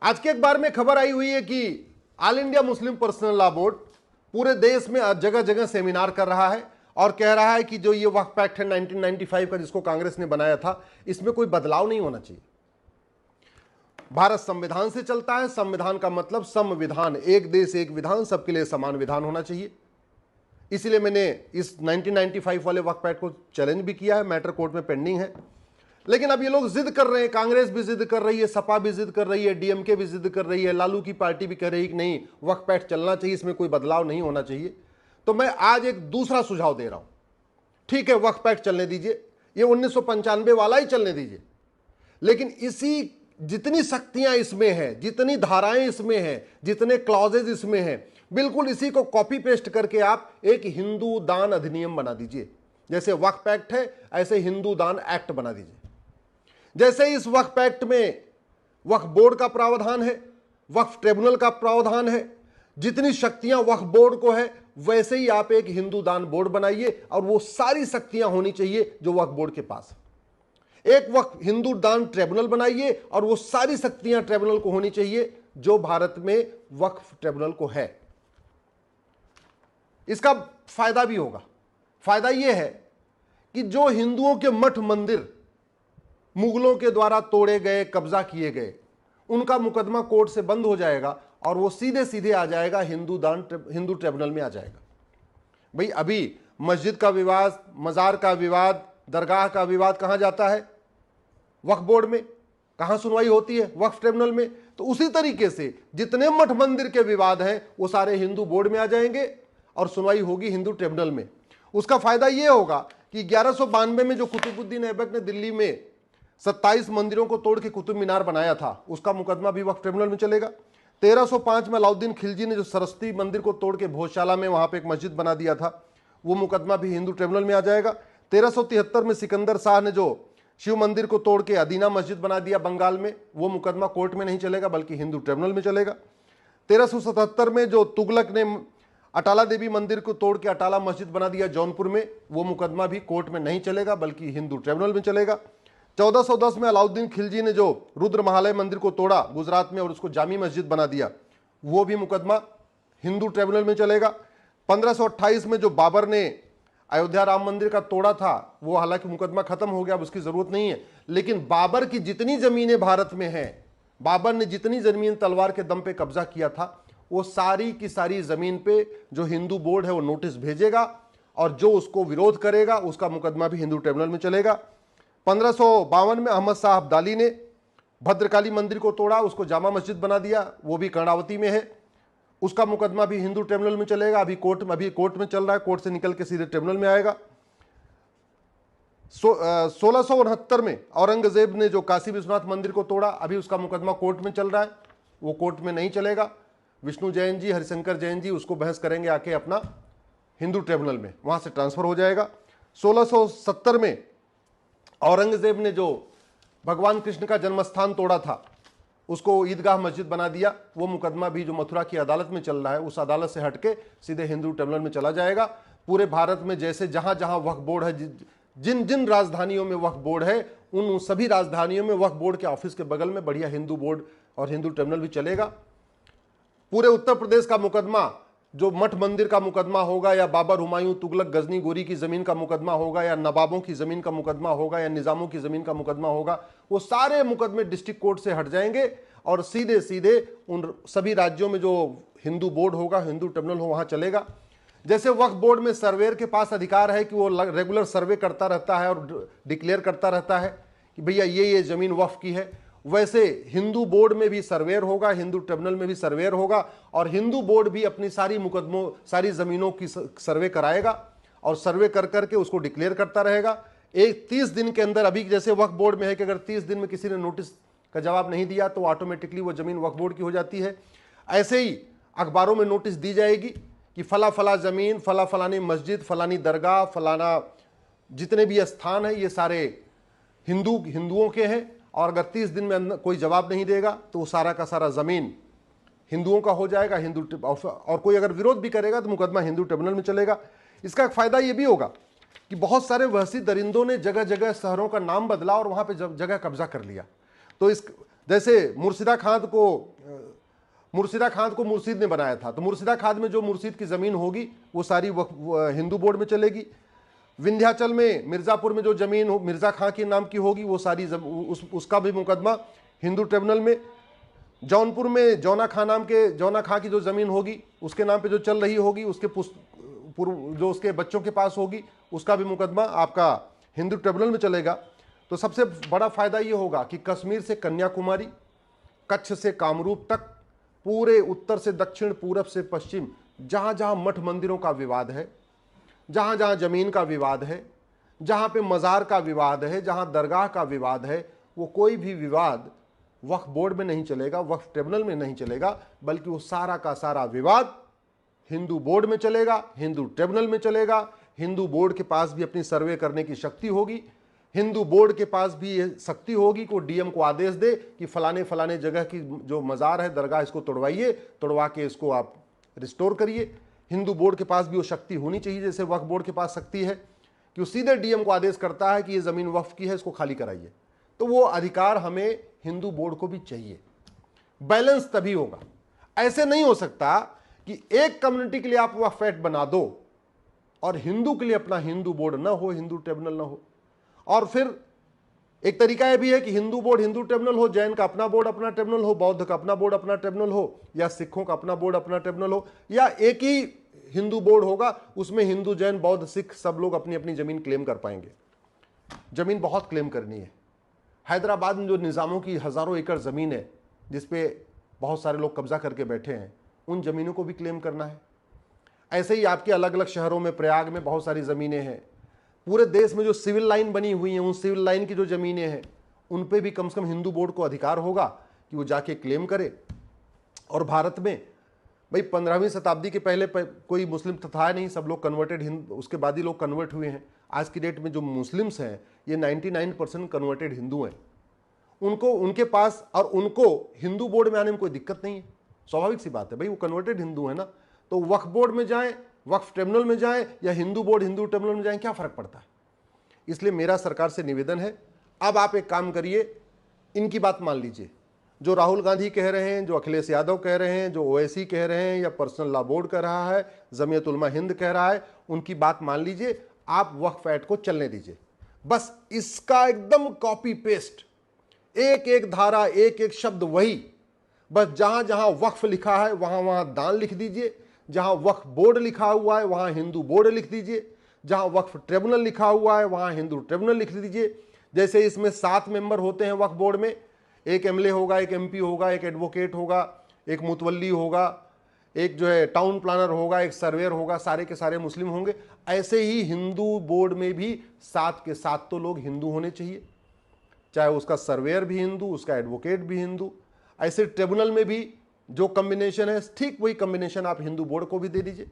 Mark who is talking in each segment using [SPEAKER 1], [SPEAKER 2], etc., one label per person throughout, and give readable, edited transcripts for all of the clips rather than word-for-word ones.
[SPEAKER 1] आज के अखबार में खबर आई हुई है कि all India Muslim personal law board पूरे देश में जगह जगह सेमिनार कर रहा है और कह रहा है कि जो ये वक्फ एक्ट है 1995 का, जिसको कांग्रेस ने बनाया था, इसमें कोई बदलाव नहीं होना चाहिए। भारत संविधान से चलता है, संविधान का मतलब संविधान, एक देश एक विधान, सबके लिए समान विधान होना चाहिए। इसीलिए मैंने इस 1995 वाले वक्फ एक्ट को चैलेंज भी किया है, मैटर कोर्ट में पेंडिंग है। लेकिन अब ये लोग जिद कर रहे हैं, कांग्रेस भी जिद कर रही है, सपा भी जिद कर रही है, डीएमके भी जिद कर रही है, लालू की पार्टी भी कह रही है कि नहीं, वक्फ एक्ट चलना चाहिए, इसमें कोई बदलाव नहीं होना चाहिए। तो मैं आज एक दूसरा सुझाव दे रहा हूं। ठीक है, वक्फ एक्ट चलने दीजिए, ये 1995 वाला ही चलने दीजिए, लेकिन इसी जितनी शक्तियां इसमें हैं, जितनी धाराएं इसमें हैं, जितने क्लॉजेज इसमें हैं, बिल्कुल इसी को कॉपी पेस्ट करके आप एक हिंदू दान अधिनियम बना दीजिए। जैसे वक्फ एक्ट है, ऐसे हिंदू दान एक्ट बना दीजिए। जैसे इस वक्फ एक्ट में वक्फ बोर्ड का प्रावधान है, वक्फ ट्रिब्यूनल का प्रावधान है, जितनी शक्तियां वक्फ बोर्ड को है, वैसे ही आप एक हिंदू दान बोर्ड बनाइए और वो सारी शक्तियां होनी चाहिए जो वक्फ बोर्ड के पास है। एक वक्फ हिंदू दान ट्रिब्यूनल बनाइए और वो सारी शक्तियां ट्रिब्यूनल को होनी चाहिए जो भारत में वक्फ ट्रिब्यूनल को है। इसका फायदा भी होगा। फायदा यह है कि जो हिंदुओं के मठ मंदिर मुगलों के द्वारा तोड़े गए, कब्जा किए गए, उनका मुकदमा कोर्ट से बंद हो जाएगा और वो सीधे सीधे आ जाएगा हिंदू ट्रिब्यूनल में आ जाएगा। भाई अभी मस्जिद का विवाद, मजार का विवाद, दरगाह का विवाद कहां जाता है? वक्फ बोर्ड में। कहां सुनवाई होती है? वक्फ ट्रिब्यूनल में। तो उसी तरीके से जितने मठ मंदिर के विवाद हैं वो सारे हिंदू बोर्ड में आ जाएंगे और सुनवाई होगी हिंदू ट्रिब्यूनल में। उसका फायदा यह होगा कि 1192 में जो कुतुबुद्दीन ऐबक ने दिल्ली में 27 मंदिरों को तोड़ के कुतुब मीनार बनाया था, उसका मुकदमा भी वक्फ ट्रिब्यूनल में चलेगा। 1305 में अलाउद्दीन खिलजी ने जो सरस्वती मंदिर को तोड़ के भोजशाला में वहां पे एक मस्जिद बना दिया था, वो मुकदमा भी हिंदू ट्रिब्यूनल में आ जाएगा। 1373 में सिकंदर शाह ने जो शिव मंदिर को तोड़ के अदीना मस्जिद बना दिया बंगाल में, वो मुकदमा कोर्ट में नहीं चलेगा बल्कि हिंदू ट्रिब्यूनल में चलेगा। 1377 में जो तुगलक ने अटाला देवी मंदिर को तोड़ के अटाला मस्जिद बना दिया जौनपुर में, वो मुकदमा भी कोर्ट में नहीं चलेगा बल्कि हिंदू ट्रिब्यूनल में चलेगा। 1410 में अलाउद्दीन खिलजी ने जो रुद्र महालय मंदिर को तोड़ा गुजरात में और उसको जामी मस्जिद बना दिया, वो भी मुकदमा हिंदू ट्रिब्यूनल में चलेगा। 1528 में जो बाबर ने अयोध्या राम मंदिर का तोड़ा था, वो हालांकि मुकदमा खत्म हो गया, अब उसकी जरूरत नहीं है, लेकिन बाबर की जितनी जमीनें भारत में हैं, बाबर ने जितनी जमीन तलवार के दम पे कब्जा किया था, वो सारी की सारी जमीन पे जो हिंदू बोर्ड है वो नोटिस भेजेगा और जो उसको विरोध करेगा उसका मुकदमा भी हिंदू ट्रिब्यूनल में चलेगा। 1552 में अहमद शाह अब्दाली ने भद्रकाली मंदिर को तोड़ा, उसको जामा मस्जिद बना दिया, वो भी कर्णावती में है, उसका मुकदमा भी हिंदू ट्रिब्यूनल में चलेगा। अभी कोर्ट में चल रहा है, कोर्ट से निकल के सीधे ट्रिब्यूनल में आएगा। 1669 में औरंगजेब ने जो काशी विश्वनाथ मंदिर को तोड़ा, अभी उसका मुकदमा कोर्ट में चल रहा है, वो कोर्ट में नहीं चलेगा। विष्णु जैन जी, हरिशंकर जैन जी उसको बहस करेंगे आके अपना हिंदू ट्रिब्यूनल में, वहां से ट्रांसफर हो जाएगा। 1670 में औरंगजेब ने जो भगवान कृष्ण का जन्मस्थान तोड़ा था, उसको ईदगाह मस्जिद बना दिया, वो मुकदमा भी जो मथुरा की अदालत में चल रहा है, उस अदालत से हटके सीधे हिंदू ट्रिब्यूनल में चला जाएगा। पूरे भारत में जैसे जहां जहां वक्फ बोर्ड है, जिन जिन राजधानियों में वक्फ बोर्ड है, उन सभी राजधानियों में वक्फ बोर्ड के ऑफिस के बगल में बढ़िया हिंदू बोर्ड और हिंदू ट्रिब्यूनल भी चलेगा। पूरे उत्तर प्रदेश का मुकदमा, जो मठ मंदिर का मुकदमा होगा या बाबर, हुमायूं, तुगलक, गजनी, गोरी की जमीन का मुकदमा होगा या नवाबों की जमीन का मुकदमा होगा या निजामों की जमीन का मुकदमा होगा, वो सारे मुकदमे डिस्ट्रिक्ट कोर्ट से हट जाएंगे और सीधे सीधे उन सभी राज्यों में जो हिंदू बोर्ड होगा, हिंदू ट्रिब्यूनल हो, वहां चलेगा। जैसे वक्फ बोर्ड में सर्वेयर के पास अधिकार है कि वो रेगुलर सर्वे करता रहता है और डिक्लेयर करता रहता है कि भैया ये जमीन वक्फ की है, वैसे हिंदू बोर्ड में भी सर्वेयर होगा, हिंदू ट्रिब्यूनल में भी सर्वेयर होगा और हिंदू बोर्ड भी अपनी सारी मुकदमों, सारी जमीनों की सर्वे कराएगा और सर्वे कर करके उसको डिक्लेयर करता रहेगा। एक 30 दिन के अंदर, अभी जैसे वक्फ बोर्ड में है कि अगर 30 दिन में किसी ने नोटिस का जवाब नहीं दिया तो ऑटोमेटिकली वो जमीन वक्फ बोर्ड की हो जाती है। ऐसे ही अखबारों में नोटिस दी जाएगी कि फला फला जमीन, फला फलानी मस्जिद, फलानी दरगाह, फलाना जितने भी स्थान है, ये सारे हिंदुओं के हैं और अगर 30 दिन में कोई जवाब नहीं देगा तो वो सारा का सारा जमीन हिंदुओं का हो जाएगा। और कोई अगर विरोध भी करेगा तो मुकदमा हिंदू ट्रिब्यूनल में चलेगा। इसका एक फायदा ये भी होगा कि बहुत सारे वहशी दरिंदों ने जगह जगह शहरों का नाम बदला और वहां पे जगह कब्जा कर लिया। तो इस जैसे मुर्शिदा खान को मुर्शीद ने बनाया था, तो मुर्शिदा खान में जो मुर्शीद की ज़मीन होगी वो सारी हिंदू बोर्ड में चलेगी। विंध्याचल में मिर्ज़ापुर में जो ज़मीन मिर्ज़ा खां के नाम की होगी वो सारी उसका भी मुकदमा हिंदू ट्रिब्यूनल में। जौनपुर में जौना खां की जो ज़मीन होगी उसके नाम पे जो चल रही होगी, उसके जो उसके बच्चों के पास होगी, उसका भी मुकदमा आपका हिंदू ट्रिब्यूनल में चलेगा। तो सबसे बड़ा फ़ायदा ये होगा कि कश्मीर से कन्याकुमारी, कच्छ से कामरूप तक, पूरे उत्तर से दक्षिण, पूरब से पश्चिम, जहाँ जहाँ मठ मंदिरों का विवाद है, जहाँ जहाँ ज़मीन का विवाद है, जहाँ पे मज़ार का विवाद है, जहाँ दरगाह का विवाद है, वो कोई भी विवाद वक्फ बोर्ड में नहीं चलेगा, वक्फ ट्रिब्यूनल में नहीं चलेगा, बल्कि वो सारा का सारा विवाद हिंदू बोर्ड में चलेगा, हिंदू ट्रिब्यूनल में चलेगा। हिंदू बोर्ड के पास भी अपनी सर्वे करने की शक्ति होगी। हिंदू बोर्ड के पास भी ये शक्ति होगी कि डीएम को आदेश दे कि फलाने फलाने जगह की जो मज़ार है, दरगाह, इसको तोड़वाइए, तोड़वा के इसको आप रिस्टोर करिए। हिंदू बोर्ड के पास भी वो शक्ति होनी चाहिए, जैसे वक्फ बोर्ड के पास शक्ति है कि वो सीधे डीएम को आदेश करता है कि ये ज़मीन वक्फ की है, इसको खाली कराइए। तो वो अधिकार हमें हिंदू बोर्ड को भी चाहिए। बैलेंस तभी होगा। ऐसे नहीं हो सकता कि एक कम्युनिटी के लिए आप वक्फ एक्ट बना दो और हिंदू के लिए अपना हिंदू बोर्ड ना हो, हिंदू ट्रिब्यूनल ना हो। और फिर एक तरीका यह भी है कि हिंदू बोर्ड हिंदू ट्रिब्यूनल हो, जैन का अपना बोर्ड अपना ट्रिब्यूनल हो, बौद्ध का अपना बोर्ड अपना ट्रिब्यूनल हो, या सिखों का अपना बोर्ड अपना ट्रिब्यूनल हो, या एक ही हिंदू बोर्ड होगा, उसमें हिंदू, जैन, बौद्ध, सिख सब लोग अपनी अपनी जमीन क्लेम कर पाएंगे। जमीन बहुत क्लेम करनी है। हैदराबाद में जो निज़ामों की हज़ारों एकड़ ज़मीन है जिसपे बहुत सारे लोग कब्जा करके बैठे हैं, उन ज़मीनों को भी क्लेम करना है। ऐसे ही आपके अलग अलग शहरों में, प्रयाग में बहुत सारी ज़मीनें हैं। पूरे देश में जो सिविल लाइन बनी हुई हैं, उन सिविल लाइन की जो ज़मीनें हैं उन पे भी कम से कम हिंदू बोर्ड को अधिकार होगा कि वो जाके क्लेम करे। और भारत में भाई 15वीं शताब्दी के पहले कोई मुस्लिम था नहीं, सब लोग कन्वर्टेड हिंदू, उसके बाद ही लोग कन्वर्ट हुए हैं। आज की डेट में जो मुस्लिम्स हैं ये 99% कन्वर्टेड हिंदू हैं। उनके पास और उनको हिंदू बोर्ड में आने में कोई दिक्कत नहीं है, स्वाभाविक सी बात है भाई, वो कन्वर्टेड हिंदू है ना। तो वक्फ बोर्ड में जाएं, वक्फ ट्रिब्यूनल में जाएं, या हिंदू बोर्ड हिंदू ट्रिब्यूनल में जाएं, क्या फ़र्क पड़ता है। इसलिए मेरा सरकार से निवेदन है, अब आप एक काम करिए, इनकी बात मान लीजिए। जो राहुल गांधी कह रहे हैं, जो अखिलेश यादव कह रहे हैं, जो ओवैसी कह रहे हैं, या पर्सनल लॉ बोर्ड कह रहा है, जमीयत उलमा हिंद कह रहा है, उनकी बात मान लीजिए। आप वक्फ एक्ट को चलने दीजिए। बस इसका एकदम कॉपी पेस्ट, एक एक धारा, एक एक शब्द वही। बस जहां जहां वक्फ लिखा है वहां वहां दान लिख दीजिए, जहां वक्फ बोर्ड लिखा हुआ है वहां हिंदू बोर्ड लिख दीजिए, जहां वक्फ ट्रिब्यूनल लिखा हुआ है वहां हिंदू ट्रिब्यूनल लिख दीजिए। जैसे इसमें 7 मेंबर होते हैं वक्फ बोर्ड में, एक एमएलए होगा, एक एमपी होगा, एक एडवोकेट होगा, एक मुतवल्ली होगा, एक जो है टाउन प्लानर होगा, एक सर्वेयर होगा, सारे के सारे मुस्लिम होंगे। ऐसे ही हिंदू बोर्ड में भी 7 के 7 तो लोग हिंदू होने चाहिए, चाहे उसका सर्वेयर भी हिंदू, उसका एडवोकेट भी हिंदू। ऐसे ट्रिब्यूनल में भी जो कम्बिनेशन है, ठीक वही कम्बिनेशन आप हिंदू बोर्ड को भी दे दीजिए,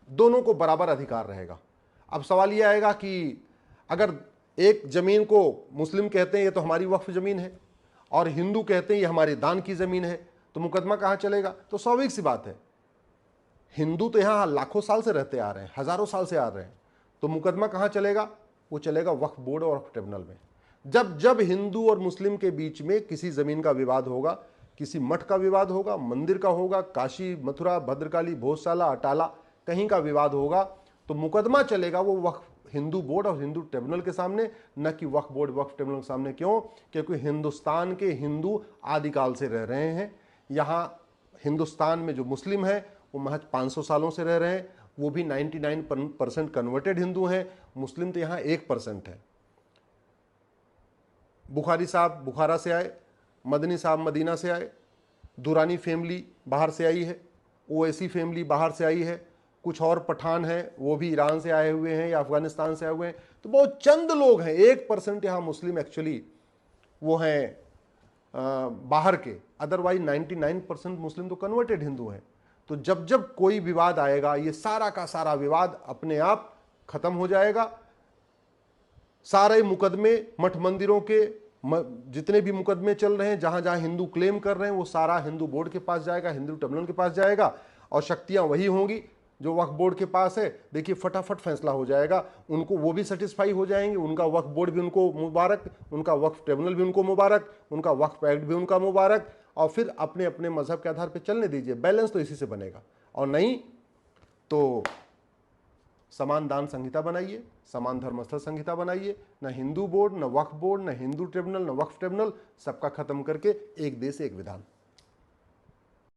[SPEAKER 1] दोनों को बराबर अधिकार रहेगा। अब सवाल यह आएगा कि अगर एक ज़मीन को मुस्लिम कहते हैं ये तो हमारी वक्फ ज़मीन है, और हिंदू कहते हैं ये हमारी दान की ज़मीन है, तो मुकदमा कहाँ चलेगा। तो स्वाभाविक सी बात है, हिंदू तो यहाँ लाखों साल से रहते आ रहे हैं, हज़ारों साल से आ रहे हैं, तो मुकदमा कहाँ चलेगा, वो चलेगा वक्फ बोर्ड और वक्फ ट्रिब्यूनल में। जब जब हिंदू और मुस्लिम के बीच में किसी ज़मीन का विवाद होगा, किसी मठ का विवाद होगा, मंदिर का होगा, काशी, मथुरा, भद्रकाली, भोजशाला, अटाला, कहीं का विवाद होगा, तो मुकदमा चलेगा वो वक्फ हिंदू बोर्ड और हिंदू ट्रिब्यूनल के सामने, न कि वक्फ बोर्ड वक्फ ट्रिब्यूनल के सामने। क्यों? क्योंकि हिंदुस्तान के हिंदू आदिकाल से रह रहे हैं। यहाँ हिंदुस्तान में जो मुस्लिम हैं वो महज 500 सालों से रह रहे हैं, वो भी 99% कन्वर्टेड हिंदू हैं। मुस्लिम तो यहाँ 1% है। बुखारी साहब बुखारा से आए, मदनी साहब मदीना से आए, दुरानी फैमिली बाहर से आई है, ओवैसी फैमिली बाहर से आई है, कुछ और पठान हैं वो भी ईरान से आए हुए हैं या अफगानिस्तान से आए हुए हैं। तो बहुत चंद लोग हैं, 1% यहाँ मुस्लिम एक्चुअली वो हैं बाहर के, अदरवाइज 99% मुस्लिम तो कन्वर्टेड हिंदू हैं। तो जब जब कोई विवाद आएगा, ये सारा का सारा विवाद अपने आप खत्म हो जाएगा। सारे मुकदमे मठ मंदिरों के जितने भी मुकदमे चल रहे हैं, जहां जहां हिंदू क्लेम कर रहे हैं, वो सारा हिंदू बोर्ड के पास जाएगा, हिंदू ट्रिब्यूनल के पास जाएगा, और शक्तियां वही होंगी जो वक्फ बोर्ड के पास है, देखिए फटाफट फैसला हो जाएगा, उनको वो भी सेटिस्फाई हो जाएंगे, उनका वक्फ बोर्ड भी उनको मुबारक, उनका वक्फ ट्रिब्यूनल भी उनको मुबारक, उनका वक्फ एक्ट भी उनका मुबारक, और फिर अपने अपने मजहब के आधार पर चलने दीजिए। बैलेंस तो इसी से बनेगा। और नहीं तो समान दान संहिता बनाइए, समान धर्मस्थल संहिता बनाइए, न हिंदू बोर्ड, न वक्फ बोर्ड, न हिंदू ट्रिब्यूनल, न वक्फ ट्रिब्यूनल, सबका खत्म करके एक देश एक विधान।